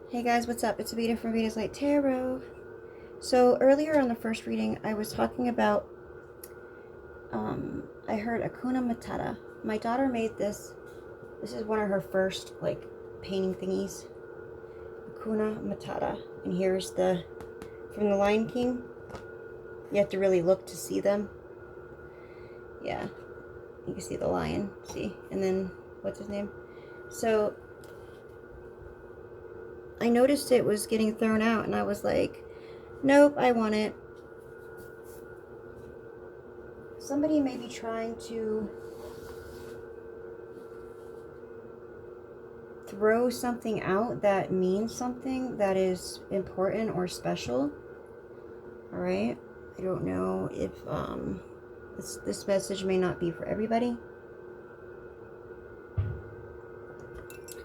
Hey guys, what's up? It's Avita from Vita's Light Tarot. So earlier on the first reading, I was talking about, I heard Akuna Matata. My daughter made this. This is one of her first, painting thingies. Akuna Matata. And here's from the Lion King. You have to really look to see them. Yeah, you can see the lion, see? And then, what's his name? So, I noticed it was getting thrown out, and I was like, nope, I want it. Somebody may be trying to throw something out that means something that is important or special. All right. I don't know if this message may not be for everybody.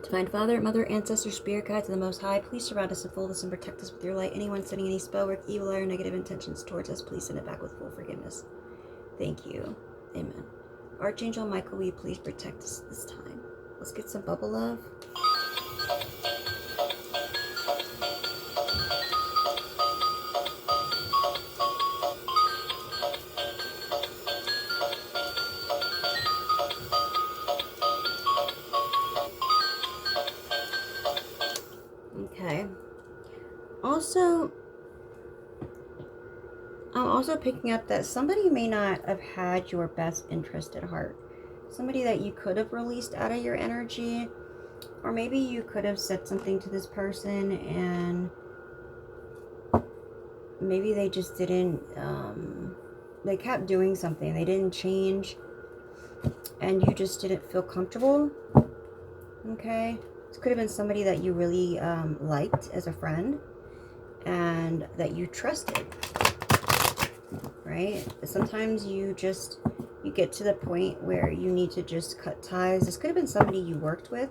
Divine Father, Mother, Ancestor, Spirit Guide to the Most High, please surround us and fold us and protect us with your light. Anyone sending any spell work, evil or negative intentions towards us, please send it back with full forgiveness. Thank you. Amen. Archangel Michael, will you please protect us this time? Let's get some bubble love. Okay. I'm also picking up that somebody may not have had your best interest at heart. Somebody that you could have released out of your energy, or maybe you could have said something to this person and maybe they just didn't, they kept doing something. They didn't change and you just didn't feel comfortable. Okay. This could have been somebody that you really liked as a friend and that you trusted. Right? Sometimes you get to the point where you need to just cut ties. This could have been somebody you worked with.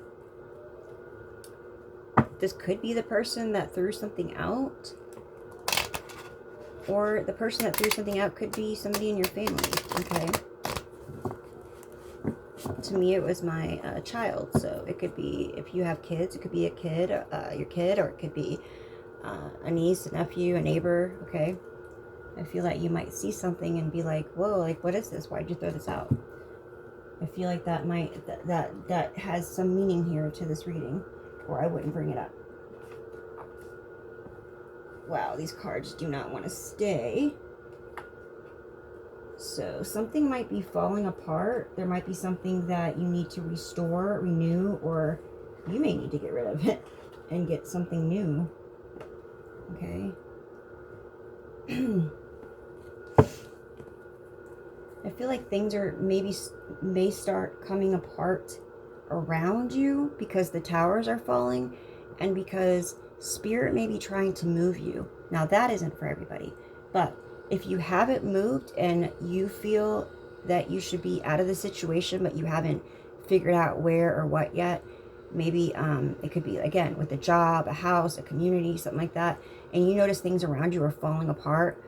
This could be the person that threw something out. Or the person that threw something out could be somebody in your family. Okay? To me, it was my child. So it could be, if you have kids, it could be a kid, your kid, or it could be a niece, a nephew, a neighbor. Okay? I feel like you might see something and be like, whoa, like, what is this? Why'd you throw this out? I feel like that might, that has some meaning here to this reading, or I wouldn't bring it up. Wow, these cards do not want to stay. So something might be falling apart. There might be something that you need to restore, renew, or you may need to get rid of it and get something new. Okay. I feel like things are may start coming apart around you because the towers are falling and because spirit may be trying to move you. Now that isn't for everybody, but if you haven't moved and you feel that you should be out of the situation but you haven't figured out where or what yet, maybe it could be, again, with a job, a house, a community, something like that, and you notice things around you are falling apart,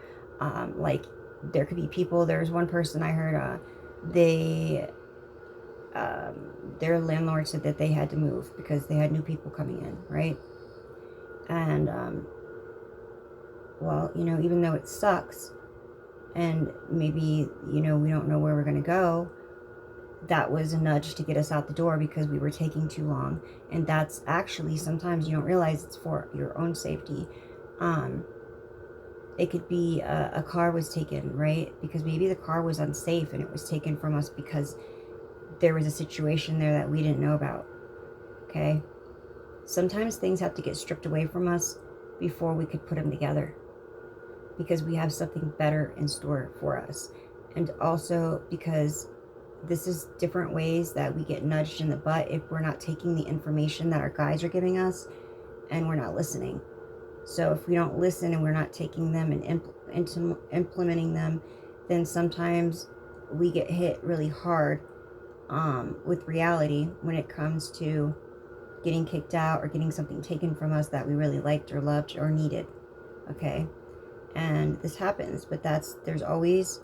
like there could be people. There's one person I heard, their landlord said that they had to move because they had new people coming in, right? And, well, you know, even though it sucks and maybe, you know, we don't know where we're going to go, that was a nudge to get us out the door because we were taking too long. And that's actually, sometimes you don't realize it's for your own safety. It could be a car was taken, right? Because maybe the car was unsafe and it was taken from us because there was a situation there that we didn't know about. Okay? Sometimes things have to get stripped away from us before we could put them together because we have something better in store for us. And also because this is different ways that we get nudged in the butt if we're not taking the information that our guides are giving us and we're not listening. So if we don't listen and we're not taking them and implementing them, then sometimes we get hit really hard with reality when it comes to getting kicked out or getting something taken from us that we really liked or loved or needed. Okay? And this happens, but there's always,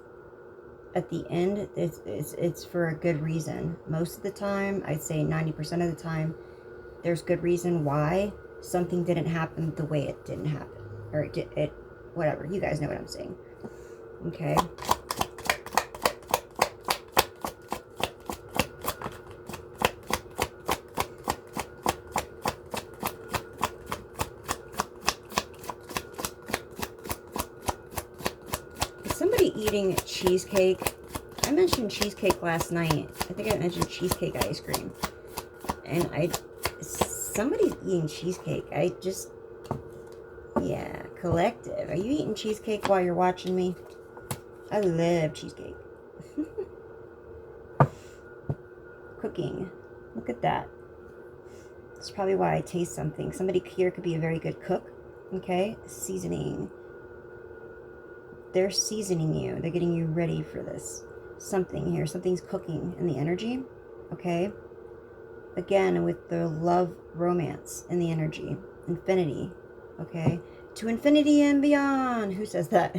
at the end, it's for a good reason. Most of the time, I'd say 90% of the time, there's good reason why something didn't happen the way it didn't happen. Or it whatever. You guys know what I'm saying. Okay. Is somebody eating cheesecake? I mentioned cheesecake last night. I think I mentioned cheesecake ice cream. And somebody's eating cheesecake. Yeah, collective. Are you eating cheesecake while you're watching me? I love cheesecake. Cooking. Look at that. That's probably why I taste something. Somebody here could be a very good cook. Okay? Seasoning. They're seasoning you. They're getting you ready for this. Something here. Something's cooking in the energy. Okay? Again, with the love, romance in the energy. Infinity. Okay? To infinity and beyond. Who says that?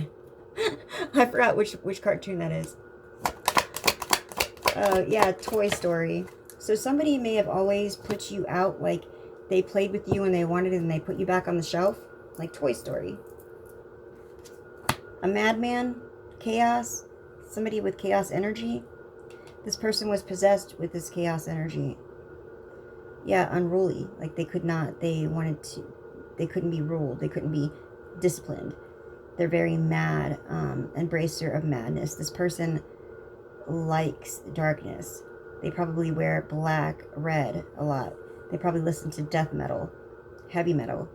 I forgot which cartoon that is. Yeah, Toy Story. So somebody may have always put you out, like they played with you and they wanted it and they put you back on the shelf. Like Toy Story. A madman. Chaos. Somebody with chaos energy. This person was possessed with this chaos energy. Yeah, unruly. Like they couldn't be ruled. They couldn't be disciplined. They're very mad, embracer of madness. This person likes darkness. They probably wear black, red a lot. They probably listen to death metal, heavy metal.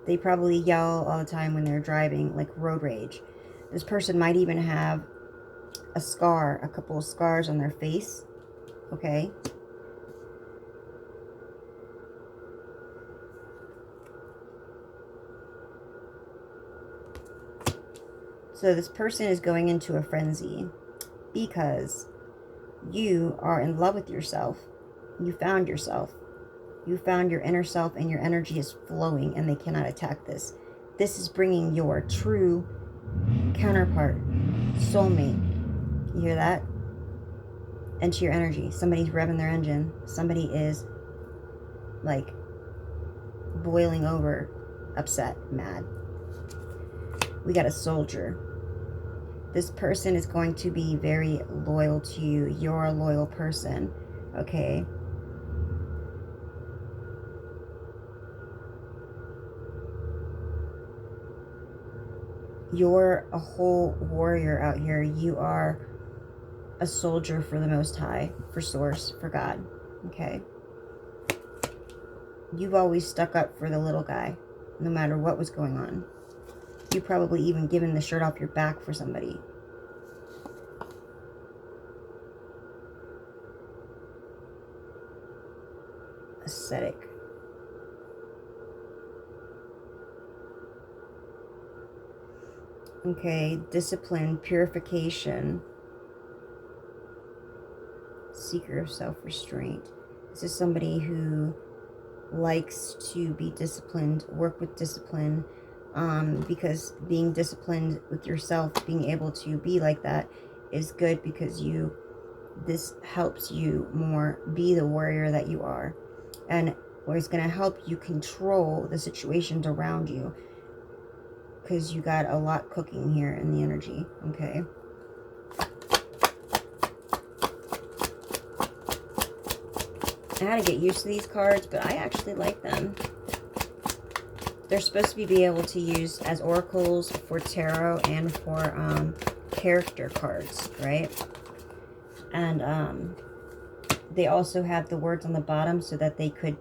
They probably yell all the time when they're driving, like road rage. This person might even have a scar, a couple of scars on their face. Okay. So this person is going into a frenzy because you are in love with yourself. You found yourself. You found your inner self and your energy is flowing and they cannot attack this. This is bringing your true counterpart, soulmate. You hear that? Into your energy. Somebody's revving their engine. Somebody is like boiling over, upset, mad. We got a soldier. This person is going to be very loyal to you. You're a loyal person. Okay? You're a whole warrior out here. You are a soldier for the Most High, for Source, for God. Okay? You've always stuck up for the little guy, no matter what was going on. You probably even given the shirt off your back for somebody. Ascetic. Okay, discipline, purification. Seeker of self-restraint. This is somebody who likes to be disciplined, work with discipline, because being disciplined with yourself, being able to be like that is good because this helps you more be the warrior that you are. And it's going to help you control the situations around you because you got a lot cooking here in the energy. Okay. I had to get used to these cards, but I actually like them. They're supposed to be able to use as oracles for tarot and for character cards, right? And they also have the words on the bottom so that they could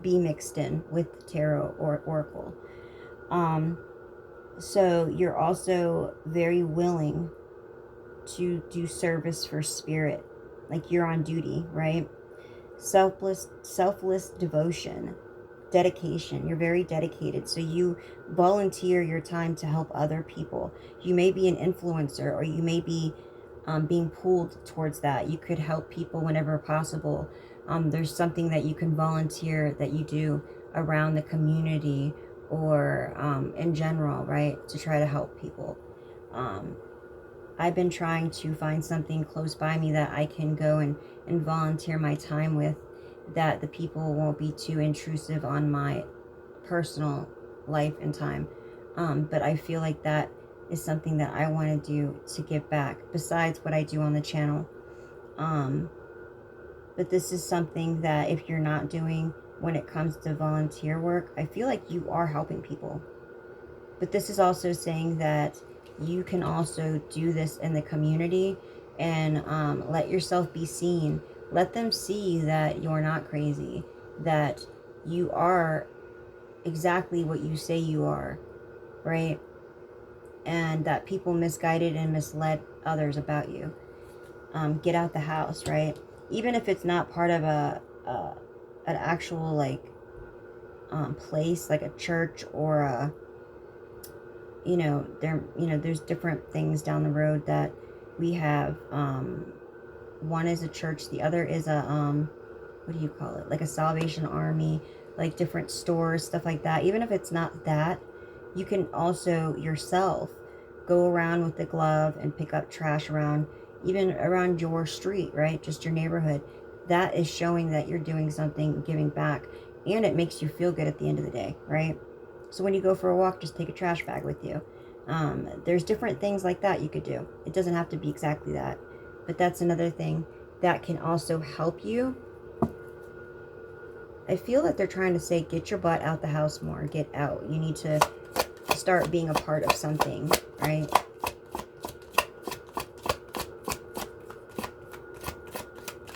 be mixed in with tarot or oracle. So you're also very willing to do service for spirit. Like you're on duty, right? Selfless devotion, dedication. You're very dedicated. So you volunteer your time to help other people. You may be an influencer or you may be being pulled towards that. You could help people whenever possible. There's something that you can volunteer that you do around the community or in general, right? To try to help people. I've been trying to find something close by me that I can go and volunteer my time with. that the people won't be too intrusive on my personal life and time. But I feel like that is something that I want to do to give back, besides what I do on the channel. But this is something that if you're not doing when it comes to volunteer work, I feel like you are helping people. But this is also saying that you can also do this in the community and let yourself be seen. Let them see that you're not crazy, that you are exactly what you say you are, right? And that people misguided and misled others about you. Get out the house, right? Even if it's not part of an actual like place, like a church or a, there's different things down the road that we have. One is a church, the other is a what do you call it? Like a Salvation Army, like different stores, stuff like that. Even if it's not that, you can also yourself go around with the glove and pick up trash around, even around your street, right? Just your neighborhood. That is showing that you're doing something, giving back, and it makes you feel good at the end of the day, right? So when you go for a walk, just take a trash bag with you. There's different things like that you could do. It doesn't have to be exactly that, but that's another thing that can also help you. I feel that they're trying to say, get your butt out the house more. Get out. You need to start being a part of something, right?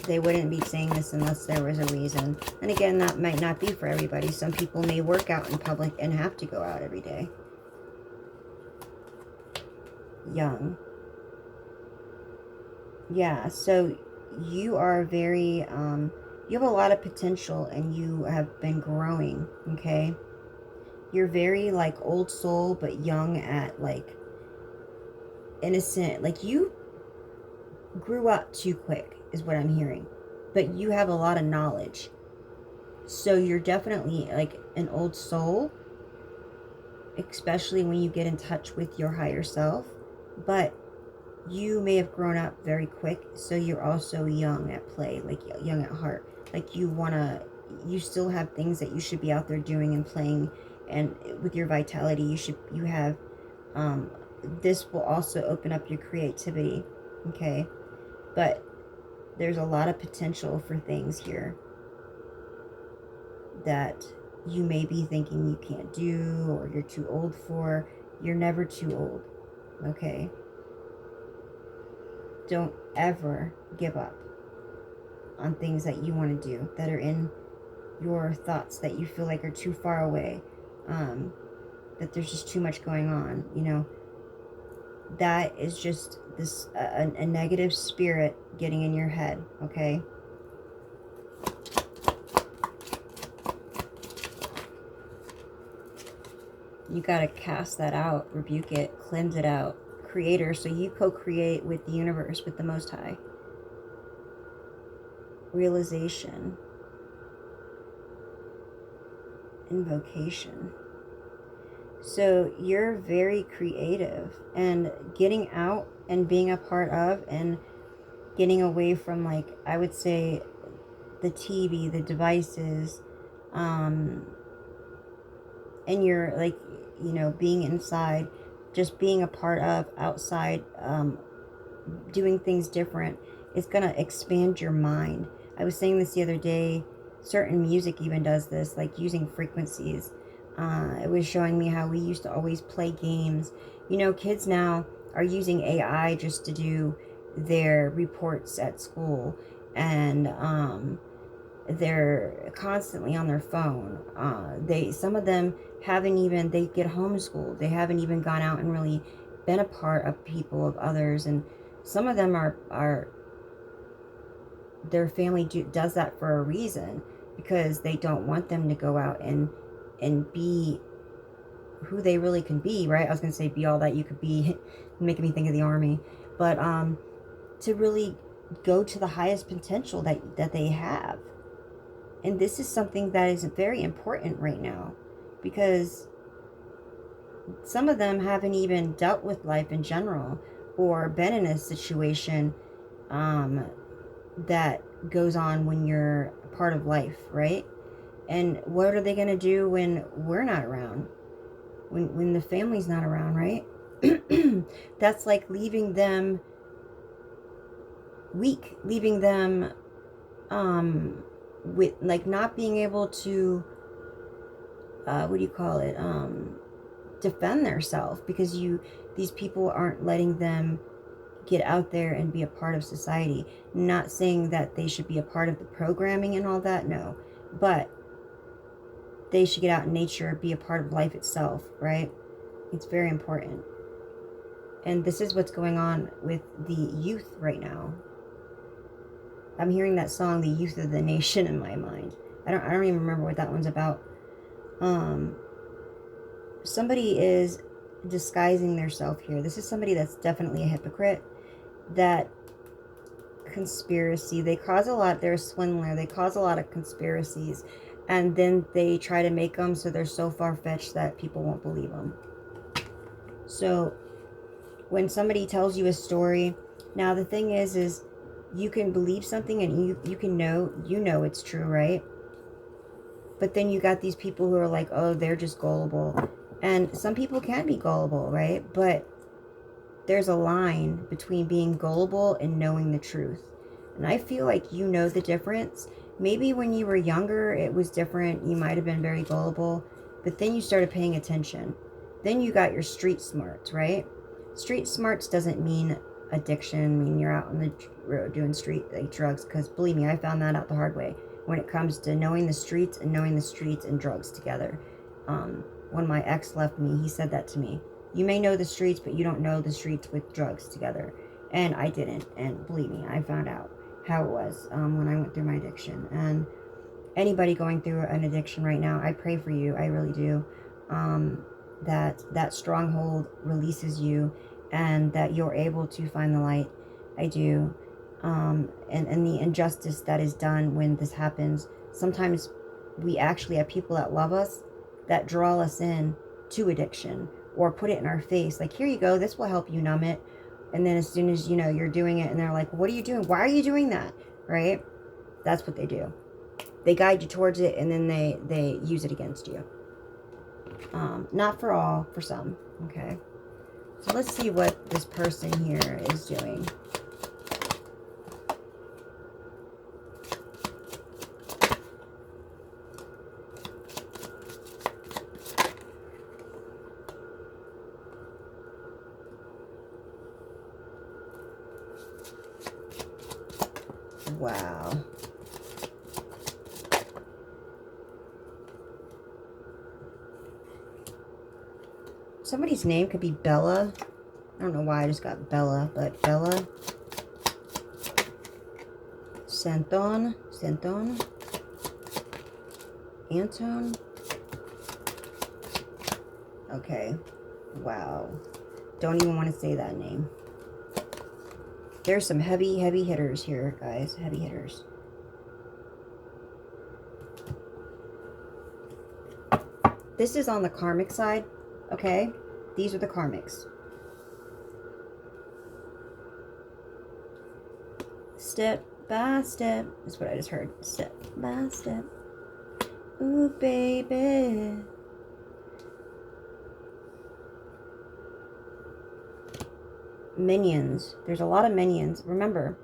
They wouldn't be saying this unless there was a reason. And again, that might not be for everybody. Some people may work out in public and have to go out every day. Young. Yeah, so you are very, you have a lot of potential and you have been growing, okay? You're very, like, old soul, but young at, like, innocent. Like, you grew up too quick, is what I'm hearing. But you have a lot of knowledge. So you're definitely, like, an old soul, especially when you get in touch with your higher self. But you may have grown up very quick, so you're also young at play, like young at heart. Like you still have things that you should be out there doing and playing, and with your vitality, you have, this will also open up your creativity, okay? But there's a lot of potential for things here that you may be thinking you can't do or you're too old for. You're never too old, okay? Don't ever give up on things that you want to do, that are in your thoughts that you feel like are too far away, that there's just too much going on, that is just this a negative spirit getting in your head, okay? You got to cast that out, rebuke it, cleanse it out. Creator, so you co-create with the universe, with the Most High. Realization. Invocation. So you're very creative, and getting out and being a part of and getting away from, like, I would say, the TV, the devices, and you're, like, being inside, just being a part of outside, doing things different, is going to expand your mind. I was saying this the other day, certain music even does this, like using frequencies. It was showing me how we used to always play games. Kids now are using AI just to do their reports at school, and they're constantly on their phone. Some of them they get homeschooled. They haven't even gone out and really been a part of people, of others, and some of them are their family does that for a reason, because they don't want them to go out and be who they really can be, right? I was gonna say be all that you could be, making me think of the army, but to really go to the highest potential that they have. And this is something that is very important right now, because some of them haven't even dealt with life in general, or been in a situation that goes on when you're a part of life, right? And what are they going to do when we're not around? When the family's not around, right? That's like leaving them weak, leaving them with like not being able to what do you call it, defend themselves, because these people aren't letting them get out there and be a part of society. Not saying that they should be a part of the programming and all that, no, but they should get out in nature, be a part of life itself, right? It's very important. And this is what's going on with the youth right now. I'm hearing that song, The Youth of the Nation, in my mind. I don't even remember what that one's about. Somebody is disguising their self here. This is somebody that's definitely a hypocrite. That conspiracy, they cause a lot, they're a swindler, they cause a lot of conspiracies, and then they try to make them so they're so far-fetched that people won't believe them. So when somebody tells you a story, now the thing is you can believe something and you can know it's true, right? But then you got these people who are like, oh, they're just gullible. And some people can be gullible, right? But there's a line between being gullible and knowing the truth. And I feel like you know the difference. Maybe when you were younger, it was different. You might have been very gullible. But then you started paying attention. Then you got your street smarts, right? Street smarts doesn't mean addiction. I mean, you're out on the road doing street drugs. Because believe me, I found that out the hard way. When it comes to knowing the streets and drugs together. When my ex left me, he said that to me. You may know the streets, but you don't know the streets with drugs together. And I didn't. And believe me, I found out how it was when I went through my addiction. And anybody going through an addiction right now, I pray for you. I really do. That stronghold releases you and that you're able to find the light. I do. And the injustice that is done when this happens. Sometimes we actually have people that love us that draw us in to addiction or put it in our face. Like, here you go. This will help you numb it. And then as soon as, you know, you're doing it and they're like, what are you doing? Why are you doing that? Right? That's what they do. They guide you towards it and then they use it against you. Not for all, for some. Okay. So let's see what this person here is doing. Wow. Somebody's name could be Bella. I don't know why I just got Bella, but Bella. Santon. Anton. Okay. Wow. Don't even want to say that name. There's some heavy hitters here, guys. Heavy hitters. This is on the karmic side, okay? These are the karmics. Step by step is what I just heard. Step by step. Ooh, baby. Minions. There's a lot of minions. Remember,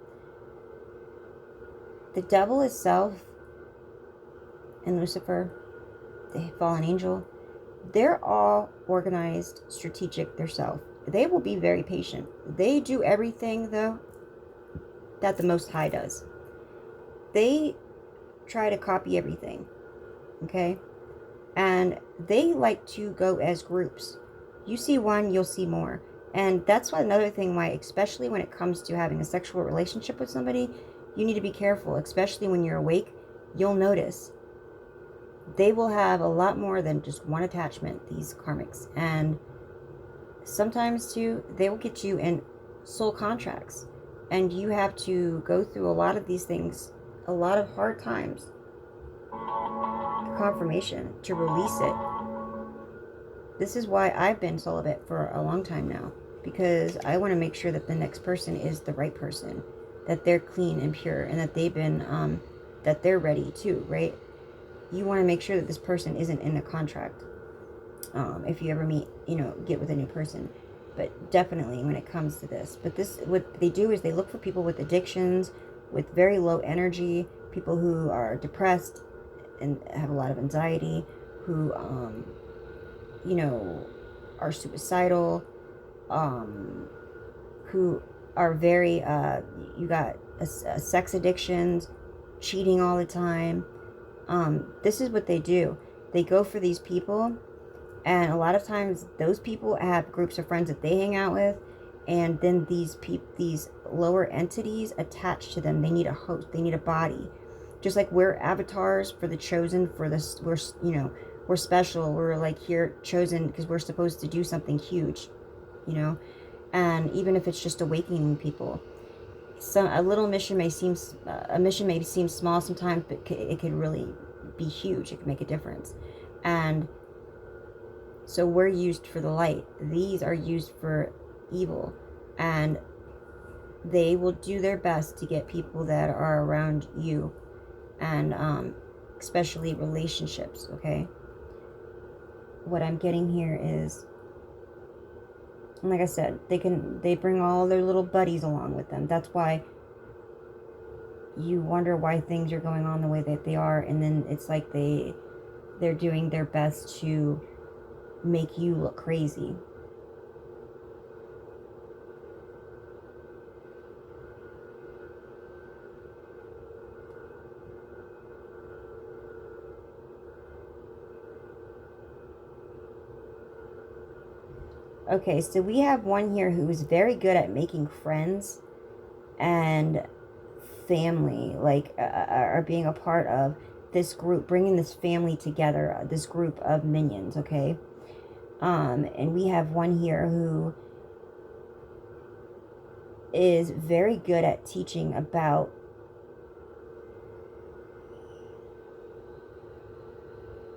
the devil itself and Lucifer, the fallen angel, they're all organized, strategic themselves. They will be very patient. They do everything, though, that the Most High does. They try to copy everything, okay? And they like to go as groups. You see one, you'll see more. And that's another thing why, especially when it comes to having a sexual relationship with somebody, you need to be careful, especially when you're awake. You'll notice they will have a lot more than just one attachment, these karmics. And sometimes, too, they will get you in soul contracts. And you have to go through a lot of these things, a lot of hard times. Confirmation to release it. This is why I've been celibate for a long time now. Because I want to make sure that the next person is the right person. that they're clean and pure, and that they've been, that they're ready too, right? You want to make sure that this person isn't in a contract. If you ever meet, get with a new person. But definitely when it comes to this. But what they do is they look for people with addictions, with very low energy, people who are depressed and have a lot of anxiety, who, are suicidal, who are very, you got sex addictions, cheating all the time. This is what they do. They go for these people, and a lot of times those people have groups of friends that they hang out with, and then these lower entities attach to them. They need a host. They need a body. Just like we're avatars for the chosen, for this, we're special. We're like here chosen because we're supposed to do something huge, and even if it's just awakening people. A little mission may seem small sometimes, but it could really be huge. It can make a difference. And so we're used for the light. These are used for evil, and they will do their best to get people that are around you, and especially relationships. Okay, what I'm getting here is, like I said, they bring all their little buddies along with them. That's why you wonder why things are going on the way that they are, and then it's like they're doing their best to make you look crazy. Okay, so we have one here who is very good at making friends and family, like are being a part of this group, bringing this family together, this group of minions, okay? And we have one here who is very good at teaching about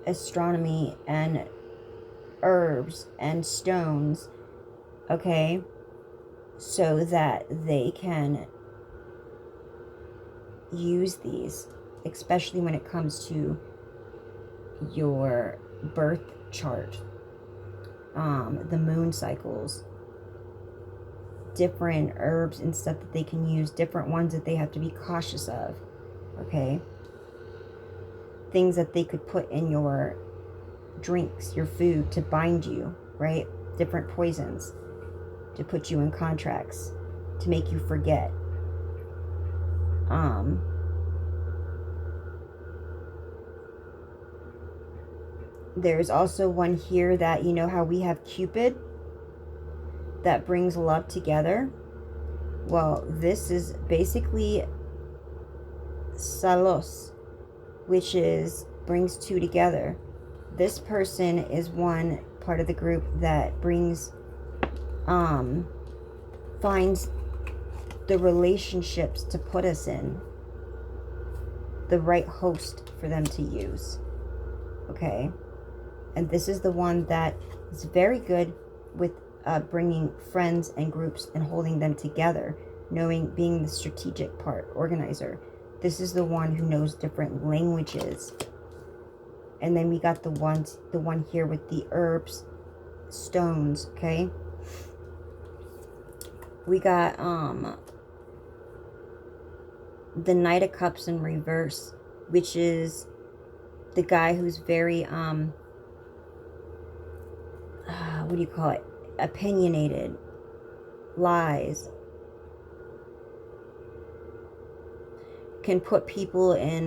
astronomy and herbs and stones, okay, so that they can use these, especially when it comes to your birth chart, the moon cycles, different herbs and stuff that they can use, different ones that they have to be cautious of, okay, things that they could put in your drinks, your food, to bind you, right? Different poisons to put you in contracts, to make you forget. There's also one here that, how we have Cupid that brings love together. Well, this is basically Salos, which is brings two together. This person is one part of the group that brings, finds the relationships to put us in, the right host for them to use, okay? And this is the one that is very good with bringing friends and groups and holding them together, being the strategic part, organizer. This is the one who knows different languages. And then we got the one here with the herbs, stones, okay? We got the Knight of Cups in reverse, which is the guy who's very what do you call it? Opinionated, lies, can put people in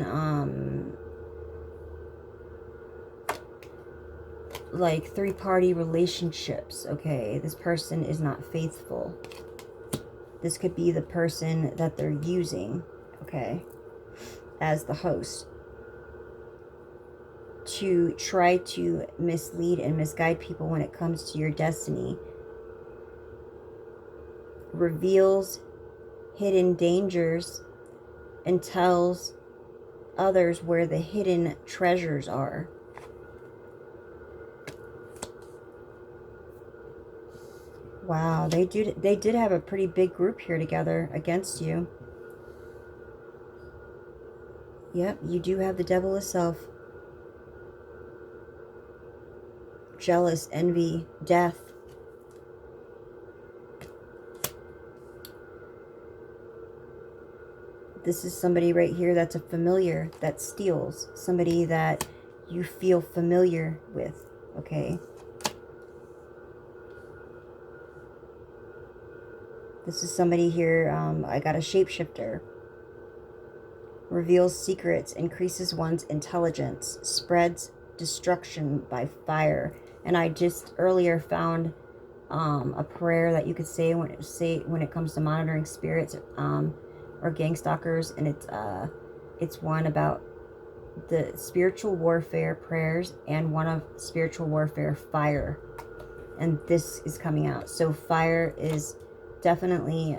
like three-party relationships, okay? This person is not faithful. This could be the person that they're using, okay, as the host to try to mislead and misguide people when it comes to your destiny. Reveals hidden dangers and tells others where the hidden treasures are. Wow, they did have a pretty big group here together against you. Yep, you do have the devil itself. Jealous, envy, death. This is somebody right here that's a familiar, that steals. Somebody that you feel familiar with, okay? This is somebody here, I got a shapeshifter. Reveals secrets, increases one's intelligence, spreads destruction by fire. And I just earlier found a prayer that you could say when it comes to monitoring spirits or gang stalkers, and it's one about the spiritual warfare prayers and one of spiritual warfare fire, and this is coming out. So fire is definitely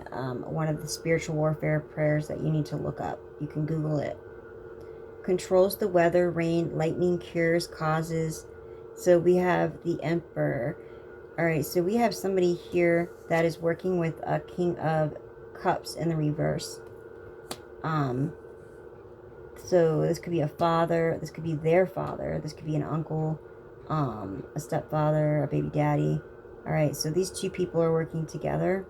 one of the spiritual warfare prayers that you need to look up. You can Google it. Controls the weather, rain, lightning, cures, causes. So we have the Emperor. All right, so we have somebody here that is working with a King of Cups in the reverse. So this could be a father, this could be their father, this could be an uncle, a stepfather, a baby daddy. All right, so these two people are working together.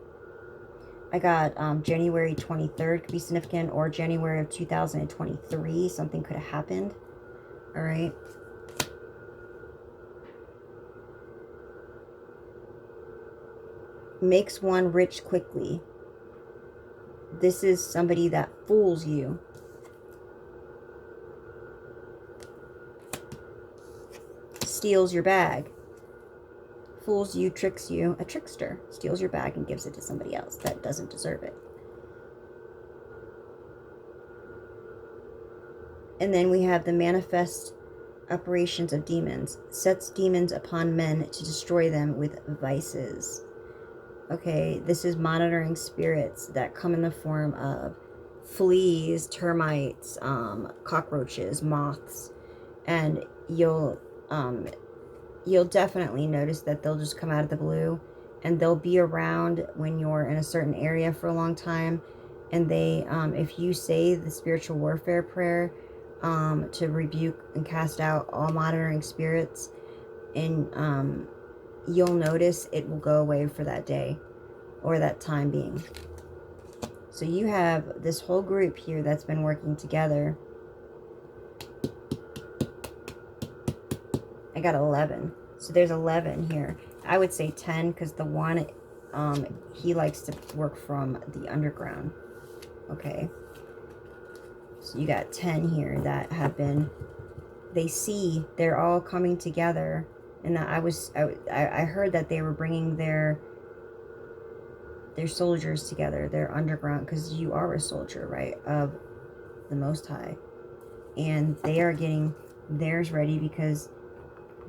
I got January 23rd could be significant, or January of 2023. Something could have happened. All right. Makes one rich quickly. This is somebody that fools you. Steals your bag. Fools you, tricks you. A trickster steals your bag and gives it to somebody else that doesn't deserve it. And then we have the manifest operations of demons. Sets demons upon men to destroy them with vices. Okay, this is monitoring spirits that come in the form of fleas, termites, cockroaches, moths, and you'll definitely notice that they'll just come out of the blue, and they'll be around when you're in a certain area for a long time, and they, if you say the spiritual warfare prayer, to rebuke and cast out all monitoring spirits, and you'll notice it will go away for that day or that time being. So you have this whole group here that's been working together. I got 11. So there's 11 here. I would say 10 because the one, he likes to work from the underground. Okay. So you got 10 here that have been, they see they're all coming together. And I heard that they were bringing their soldiers together, their underground, because you are a soldier, right, of the Most High. And they are getting theirs ready because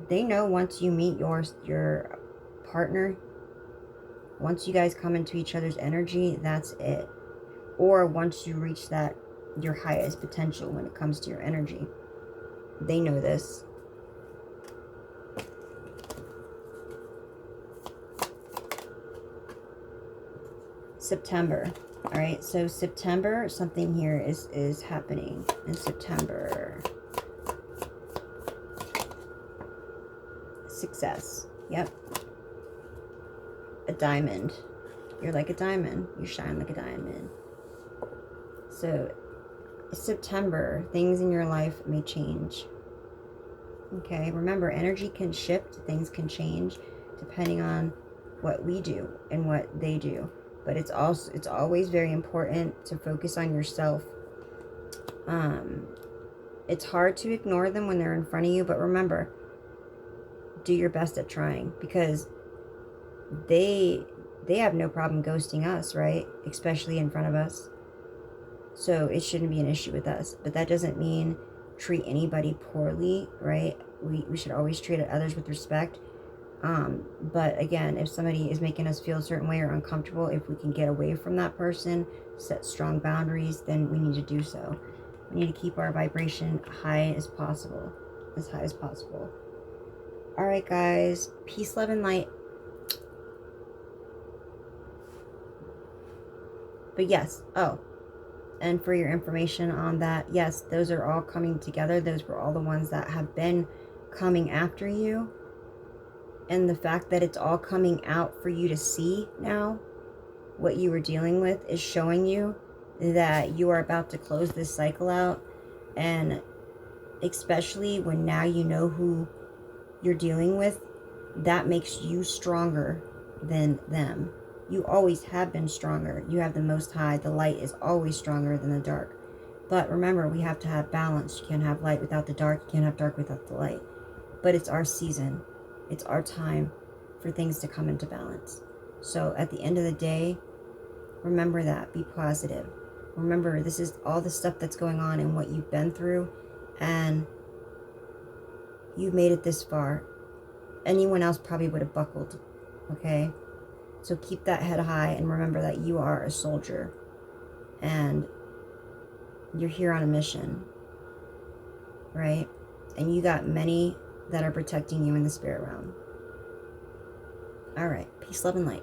they know once you meet your partner, once you guys come into each other's energy, that's it. Or once you reach that, your highest potential when it comes to your energy. They know this. September. All right, so September, something here is happening in September. Success. Yep. A diamond. You're like a diamond. You shine like a diamond. So September, things in your life may change. Okay, remember, energy can shift, things can change depending on what we do and what they do. But it's always very important to focus on yourself. It's hard to ignore them when they're in front of you, but remember, do your best at trying, because they have no problem ghosting us, right? Especially in front of us. So it shouldn't be an issue with us. But that doesn't mean treat anybody poorly, right? We should always treat others with respect. But again, if somebody is making us feel a certain way or uncomfortable, if we can get away from that person, set strong boundaries, then we need to do so. We need to keep our vibration high as possible. As high as possible. Alright guys, peace, love, and light. But yes, And for your information on that, yes, those are all coming together. Those were all the ones that have been coming after you. And the fact that it's all coming out for you to see now, what you were dealing with, is showing you that you are about to close this cycle out. And especially when now you know who you're dealing with, that makes you stronger than them. You always have been stronger. You have the Most High. The light is always stronger than the dark. But remember, we have to have balance. You can't have light without the dark. You can't have dark without the light. But it's our season. It's our time for things to come into balance. So at the end of the day, remember that. Be positive. Remember, this is all the stuff that's going on and what you've been through. And you've made it this far. Anyone else probably would have buckled. Okay? So keep that head high and remember that you are a soldier. And you're here on a mission. Right? And you got many that are protecting you in the spirit realm. All right. Peace, love, and light.